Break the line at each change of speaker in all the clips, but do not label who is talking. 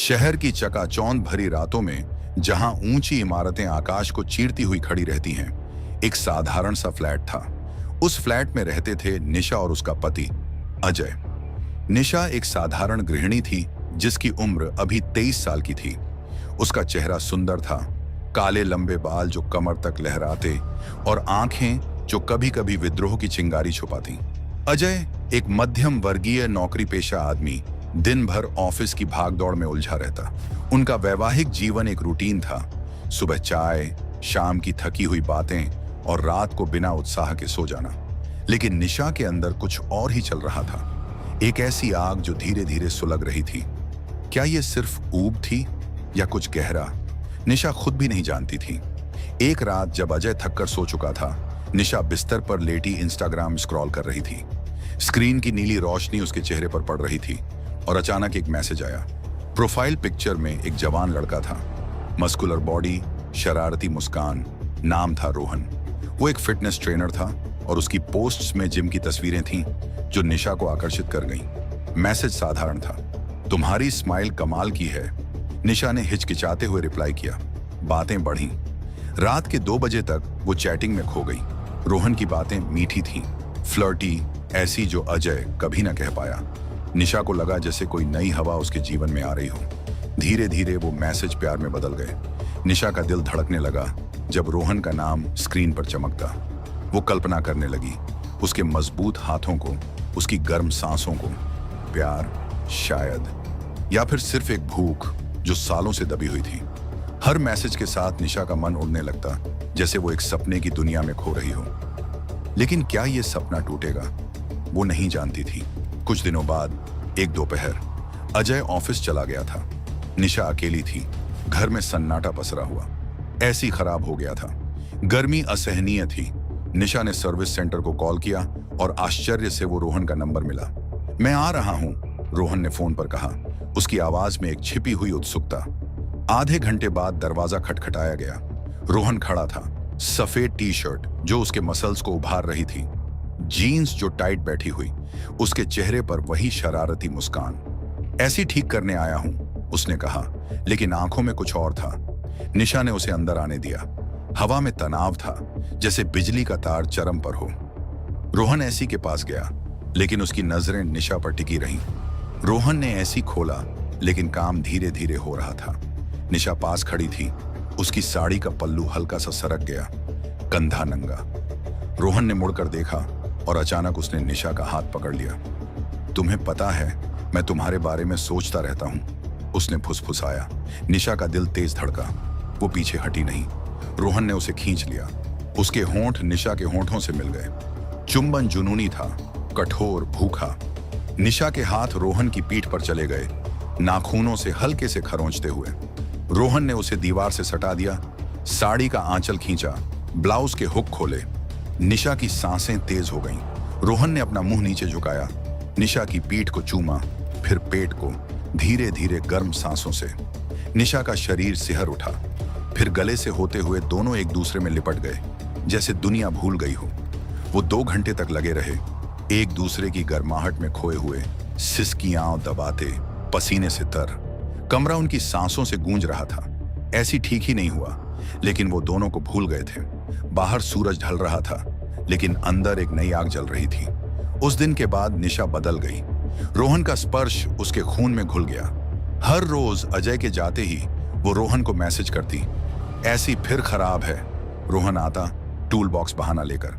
शहर की चकाचौंध भरी रातों में जहां ऊंची इमारतें आकाश को चीरती हुई खड़ी रहती हैं, एक साधारण सा फ्लैट था। उस फ्लैट में रहते थे निशा और उसका पति अजय। निशा एक साधारण गृहिणी थी जिसकी उम्र अभी 23 साल की थी। उसका चेहरा सुंदर था, काले लंबे बाल जो कमर तक लहराते और आंखें जो कभी कभी विद्रोह की चिंगारी छुपाती। अजय एक मध्यम वर्गीय नौकरी पेशा आदमी, दिन भर ऑफिस की भागदौड़ में उलझा रहता। उनका वैवाहिक जीवन एक रूटीन था, सुबह चाय, शाम की थकी हुई बातें और रात को बिना उत्साह के सो जाना। लेकिन निशा के अंदर कुछ और ही चल रहा था, एक ऐसी आग जो धीरे धीरे सुलग रही थी। क्या यह सिर्फ ऊब थी या कुछ गहरा? निशा खुद भी नहीं जानती थी। एक रात जब अजय थककर सो चुका था, निशा बिस्तर पर लेटी इंस्टाग्राम स्क्रॉल कर रही थी। स्क्रीन की नीली रोशनी उसके चेहरे पर पड़ रही थी और अचानक एक मैसेज आया। प्रोफाइल पिक्चर में एक जवान लड़का था, मस्कुलर बॉडी, शरारती मुस्कान, नाम था रोहन। वो एक फिटनेस ट्रेनर था और उसकी पोस्ट्स में जिम की तस्वीरें थीं जो निशा को आकर्षित कर गईं। मैसेज साधारण था, तुम्हारी स्माइल कमाल की है। निशा ने हिचकिचाते हुए रिप्लाई किया। बातें बढ़ीं। रात के 2 बजे तक वो चैटिंग में खो गई। रोहन की बातें मीठी थीं, फ्लर्टी, ऐसी जो अजय कभी ना कह पाया। निशा को लगा जैसे कोई नई हवा उसके जीवन में आ रही हो। धीरे धीरे वो मैसेज प्यार में बदल गए। निशा का दिल धड़कने लगा जब रोहन का नाम स्क्रीन पर चमकता। वो कल्पना करने लगी, उसके मजबूत हाथों को, उसकी गर्म सांसों को। प्यार, शायद, या फिर सिर्फ एक भूख जो सालों से दबी हुई थी। हर मैसेज के साथ निशा का मन उड़ने लगता, जैसे वो एक सपने की दुनिया में खो रही हो। लेकिन क्या ये सपना टूटेगा? वो नहीं जानती थी। कुछ दिनों बाद एक दोपहर अजय ऑफिस चला गया था। निशा अकेली थी। घर में सन्नाटा पसरा हुआ, ऐसी खराब हो गया था। गर्मी असहनीय थी। निशा ने सर्विस सेंटर को कॉल किया और आश्चर्य से वो रोहन का नंबर मिला। मैं आ रहा हूं, रोहन ने फोन पर कहा, उसकी आवाज में एक छिपी हुई उत्सुकता। आधे घंटे बाद दरवाजा खटखटाया गया। रोहन खड़ा था, सफेद टी शर्ट जो उसके मसल्स को उभार रही थी, जीन्स जो टाइट बैठी हुई, उसके चेहरे पर वही शरारती मुस्कान। ऐसी ठीक करने आया हूं, उसने कहा, लेकिन आंखों में कुछ और था। निशा ने उसे अंदर आने दिया। हवा में तनाव था, जैसे बिजली का तार चरम पर हो। रोहन ऐसी के पास गया, लेकिन उसकी नजरें निशा पर टिकी रहीं। रोहन ने ऐसी खोला, लेकिन काम धीरे धीरे हो रहा था। निशा पास खड़ी थी, उसकी साड़ी का पल्लू हल्का सा सरक गया, कंधा नंगा। रोहन ने मुड़कर देखा और अचानक उसने निशा का हाथ पकड़ लिया। तुम्हें पता है, मैं तुम्हारे बारे में सोचता रहता हूं, उसने फुसफुसाया। निशा का दिल तेज धड़का। वो पीछे हटी नहीं। रोहन ने उसे खींच लिया। उसके होंठ निशा के होंठों से मिल गए। चुंबन जुनूनी था, कठोर, भूखा। निशा के हाथ रोहन की पीठ पर चले गए, नाखूनों से हल्के से खरोंचते हुए। रोहन ने उसे दीवार से सटा दिया, साड़ी का आंचल खींचा, ब्लाउज के हुक खोले। निशा की सांसें तेज हो गईं। रोहन ने अपना मुंह नीचे झुकाया, निशा की पीठ को चूमा, फिर पेट को, धीरे धीरे गर्म सांसों से। निशा का शरीर सिहर उठा, फिर गले से होते हुए दोनों एक दूसरे में लिपट गए, जैसे दुनिया भूल गई हो। वो 2 घंटे तक लगे रहे, एक दूसरे की गर्माहट में खोए हुए, सिसकियां दबाते, पसीने से तर। कमरा उनकी सांसों से गूंज रहा था। ऐसी ठीक ही नहीं हुआ, लेकिन वो दोनों को भूल गए थे। बाहर सूरज ढल रहा था, लेकिन अंदर एक नई आग जल रही थी। उस दिन के बाद निशा बदल गई। रोहन का स्पर्श उसके खून में घुल गया। हर रोज अजय के जाते ही वो रोहन को मैसेज करती, ऐसी फिर खराब है। रोहन आता, टूल बॉक्स बहाना लेकर,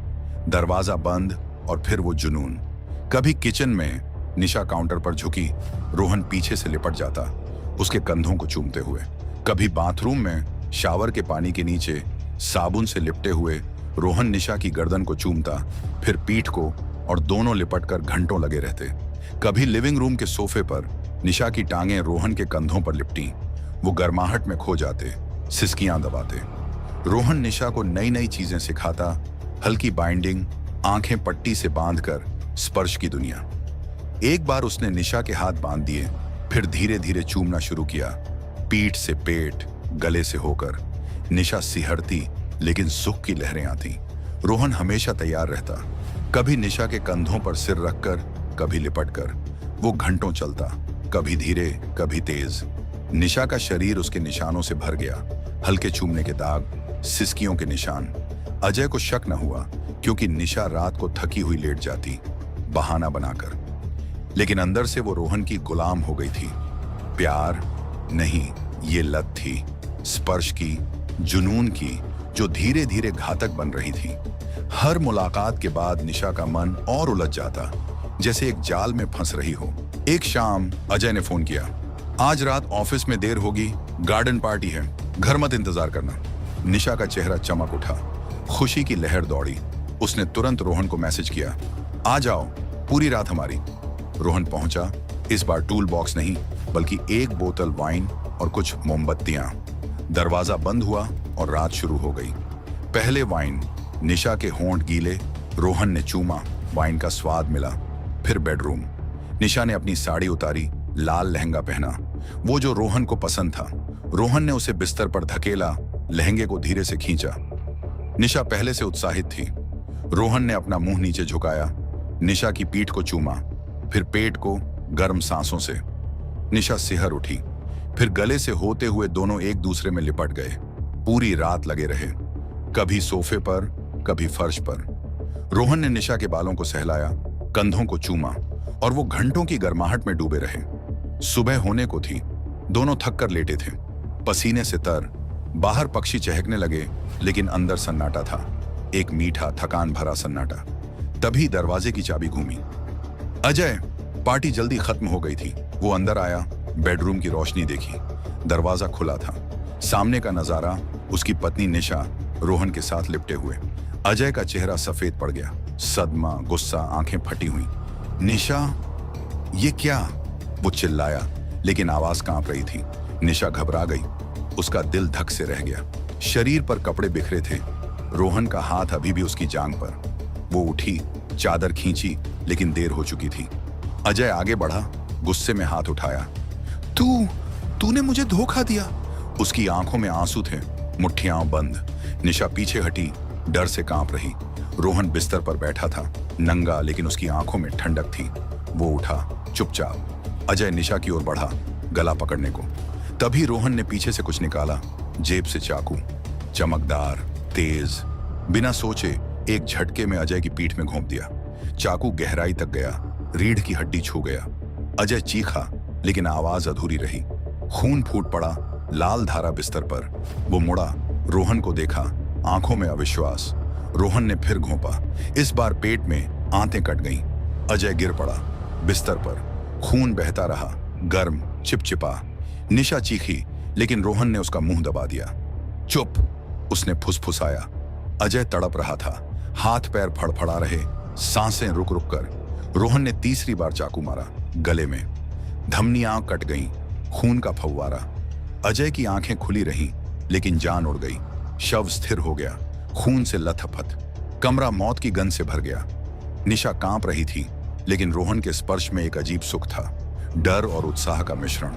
दरवाजा बंद, और फिर वो जुनून। कभी किचन में निशा काउंटर पर झुकी, रोहन पीछे से लिपट जाता, उसके कंधों को चूमते हुए। कभी बाथरूम में शावर के पानी के नीचे साबुन से लिपटे हुए रोहन निशा की गर्दन को चूमता, फिर पीठ को, और दोनों लिपटकर घंटों लगे रहते। कभी लिविंग रूम के सोफे पर निशा की टांगें रोहन के कंधों पर लिपटी, वो गर्माहट में खो जाते, सिसकियां दबाते। रोहन निशा को नई नई चीजें सिखाता, हल्की बाइंडिंग, आंखें पट्टी से बांधकर, स्पर्श की दुनिया। एक बार उसने निशा के हाथ बांध दिए, फिर धीरे धीरे चूमना शुरू किया, पीठ से पेट, गले से होकर। निशा सिहरती, लेकिन सुख की लहरें आती। रोहन हमेशा तैयार रहता, कभी निशा के कंधों पर सिर रखकर, कभी लिपटकर। वो घंटों चलता, कभी धीरे, कभी तेज। निशा का शरीर उसके निशानों से भर गया, हल्के चूमने के दाग, सिसकियों के निशान। अजय को शक न हुआ क्योंकि निशा रात को थकी हुई लेट जाती, बहाना बनाकर। लेकिन अंदर से वो रोहन की गुलाम हो गई थी। प्यार नहीं, ये लत थी, स्पर्श की, जुनून की, जो धीरे धीरे घातक बन रही थी। हर मुलाकात के बाद निशा का मन और उलझ जाता, जैसे एक जाल में फंस रही हो। एक शाम अजय ने फोन किया, आज रात ऑफिस में देर होगी, गार्डन पार्टी है, घर मत इंतजार करना। निशा का चेहरा चमक उठा, खुशी की लहर दौड़ी। उसने तुरंत रोहन को मैसेज किया, आ जाओ, पूरी रात हमारी। रोहन पहुंचा, इस बार टूल बॉक्स नहीं बल्कि एक बोतल वाइन और कुछ मोमबत्तियां। दरवाजा बंद हुआ और रात शुरू हो गई। पहले वाइन, निशा के होंठ गीले, रोहन ने चूमा, वाइन का स्वाद मिला। फिर बेडरूम, निशा ने अपनी साड़ी उतारी, लाल लहंगा पहना, वो जो रोहन को पसंद था। रोहन ने उसे बिस्तर पर धकेला, लहंगे को धीरे से खींचा। निशा पहले से उत्साहित थी। रोहन ने अपना मुंह नीचे झुकाया, निशा की पीठ को चूमा, फिर पेट को, गर्म सांसों से। निशा सिहर उठी, फिर गले से होते हुए दोनों एक दूसरे में लिपट गए। पूरी रात लगे रहे, कभी सोफे पर, कभी फर्श पर। रोहन ने निशा के बालों को सहलाया, कंधों को चूमा, और वो घंटों की गर्माहट में डूबे रहे। सुबह होने को थी, दोनों थक कर लेटे थे, पसीने से तर। बाहर पक्षी चहकने लगे, लेकिन अंदर सन्नाटा था, एक मीठा थकान भरा सन्नाटा। तभी दरवाजे की चाबी घूमी। अजय, पार्टी जल्दी खत्म हो गई थी। वो अंदर आया, बेडरूम की रोशनी देखी, दरवाजा खुला था। सामने का नजारा, उसकी पत्नी निशा रोहन के साथ लिपटे हुए। अजय का चेहरा सफेद पड़ गया, सदमा, गुस्सा, आंखें फटी हुई। निशा, ये क्या? वो चिल्लाया, लेकिन आवाज कांप रही थी। निशा घबरा गई, उसका दिल धक से रह गया। शरीर पर कपड़े बिखरे थे, रोहन का हाथ अभी भी उसकी जांघ पर। वो उठी, चादर खींची, लेकिन देर हो चुकी थी। अजय आगे बढ़ा, गुस्से में हाथ उठाया। तूने मुझे धोखा दिया। उसकी आंखों में आंसू थे, मुट्ठियां बंद। निशा पीछे हटी, डर से कांप रही। रोहन बिस्तर पर बैठा था, नंगा, लेकिन उसकी आंखों में ठंडक थी। वो उठा, चुपचाप। अजय निशा की ओर बढ़ा, गला पकड़ने को। तभी रोहन ने पीछे से कुछ निकाला, जेब से चाकू, चमकदार, तेज। बिना सोचे एक झटके में अजय की पीठ में घोंप दिया। चाकू गहराई तक गया, रीढ़ की हड्डी छू गया। अजय चीखा, लेकिन आवाज अधूरी रही। खून फूट पड़ा, लाल धारा बिस्तर पर। वो मुड़ा, रोहन को देखा, आंखों में अविश्वास। रोहन ने फिर घोंपा, इस बार पेट में आंतें कट गईं। अजय गिर पड़ा, बिस्तर पर। खून बहता रहा, गर्म, चिपचिपा। निशा चीखी, लेकिन रोहन ने उसका मुंह दबा दिया। चुप, उसने फुसफुसाया। अजय तड़प रहा था, हाथ पैर फड़फड़ा रहे, सांसें रुक रुक कर। रोहन ने तीसरी बार चाकू मारा, गले में। धमनियां कट गईं, खून का फव्वारा। अजय की आंखें खुली रहीं, लेकिन जान उड़ गई। शव स्थिर हो गया, खून से लथपथ। कमरा मौत की गंध से भर गया। निशा कांप रही थी, लेकिन रोहन के स्पर्श में एक अजीब सुख था, डर और उत्साह का मिश्रण।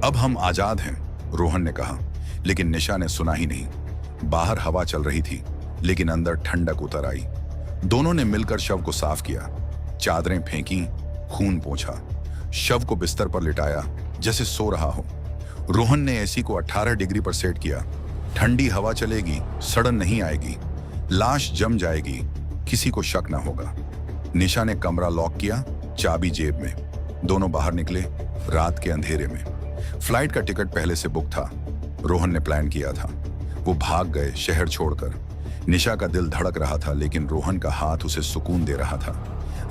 अब हम आजाद हैं, रोहन ने कहा, लेकिन निशा ने सुना ही नहीं। बाहर हवा चल रही थी, लेकिन अंदर ठंडक उतर आई। दोनों ने मिलकर शव को साफ किया, चादरें फेंकी, खून पोंछा। शव को बिस्तर पर लिटाया, जैसे सो रहा हो। रोहन ने एसी को 18 डिग्री पर सेट किया। ठंडी हवा चलेगी, सड़न नहीं आएगी, लाश जम जाएगी, किसी को शक न होगा। निशा ने कमरा लॉक किया, चाबी जेब में। दोनों बाहर निकले, रात के अंधेरे में। फ्लाइट का टिकट पहले से बुक था, रोहन ने प्लान किया था। वो भाग गए शहर छोड़कर। निशा का दिल धड़क रहा था, लेकिन रोहन का हाथ उसे सुकून दे रहा था।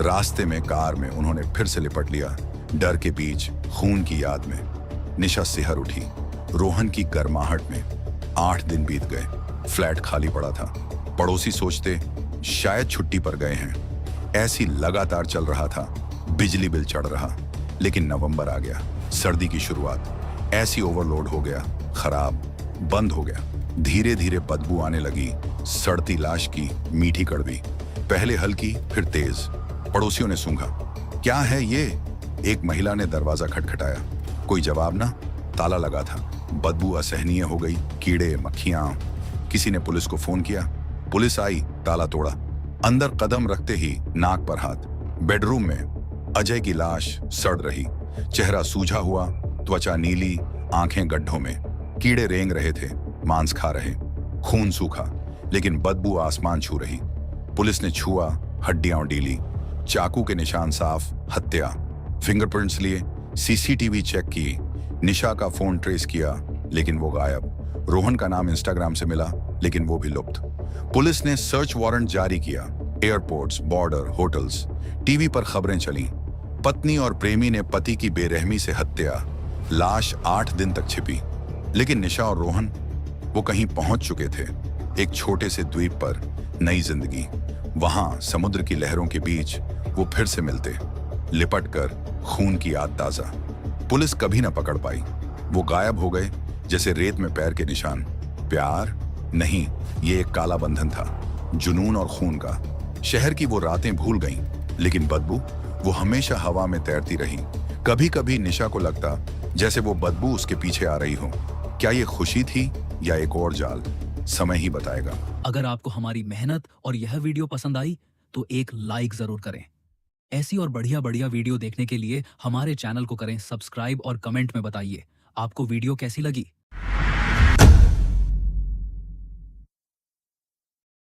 रास्ते में कार में उन्होंने फिर से लिपट लिया, डर के बीच, खून की याद में। निशा सिहर उठी, रोहन की गर्माहट में। 8 दिन बीत गए, फ्लैट खाली पड़ा था। पड़ोसी सोचते शायद छुट्टी पर गए हैं। ऐसी लगातार चल रहा था, बिजली बिल चढ़ रहा। लेकिन नवंबर आ गया, सर्दी की शुरुआत। ऐसी ओवरलोड हो गया, खराब, बंद हो गया। धीरे धीरे बदबू आने लगी, सड़ती लाश की, मीठी कड़वी। पहले हल्की, फिर तेज। पड़ोसियों ने सूंघा, क्या है ये? एक महिला ने दरवाजा खटखटाया। कोई जवाब ना, ताला लगा था। बदबू असहनीय हो गई, कीड़े, मक्खियां। किसी ने पुलिस को फोन किया, पुलिस आई, ताला तोड़ा। अंदर कदम रखते ही नाक पर हाथ। बेडरूम में अजय की लाश सड़ रही, चेहरा सूझा हुआ, त्वचा नीली, आंखें गड्ढों में, कीड़े रेंग रहे थे, मांस खा रहे, खून सूखा, लेकिन बदबू आसमान छू रही। पुलिस ने छुआ, हड्डियां उडीली, चाकू के निशान साफ, हत्या। फिंगरप्रिंट्स लिए, सीसीटीवी चेक की, निशा का फोन ट्रेस किया, लेकिन वो गायब। रोहन का नाम इंस्टाग्राम से मिला, लेकिन वो भी लुप्त। पुलिस ने सर्च वारंट जारी किया। एयरपोर्ट्स, बॉर्डर, होटल्स, टीवी पर खबरें चलीं। पत्नी और प्रेमी ने पति की बेरहमी से हत्या, लाश 8 दिन तक छिपी। लेकिन निशा और रोहन, वो कहीं पहुंच चुके थे, एक छोटे से द्वीप पर, नई जिंदगी। वहां समुद्र की लहरों के बीच वो फिर से मिलते, लिपट कर, खून की याद ताजा। पुलिस कभी न पकड़ पाई, वो गायब हो गए जैसे रेत में पैर के निशान। प्यार नहीं, ये एक काला बंधन था, जुनून और खून का। शहर की वो रातें भूल गईं, लेकिन बदबू, वो हमेशा हवा में तैरती रही। कभी कभी निशा को लगता जैसे वो बदबू उसके पीछे आ रही हो। क्या ये खुशी थी या एक और जाल? समय ही बताएगा।
अगर आपको हमारी मेहनत और यह वीडियो पसंद आई तो एक लाइक जरूर करें। ऐसी और बढ़िया बढ़िया वीडियो देखने के लिए हमारे चैनल को करें सब्सक्राइब और कमेंट में बताइए आपको वीडियो कैसी लगी।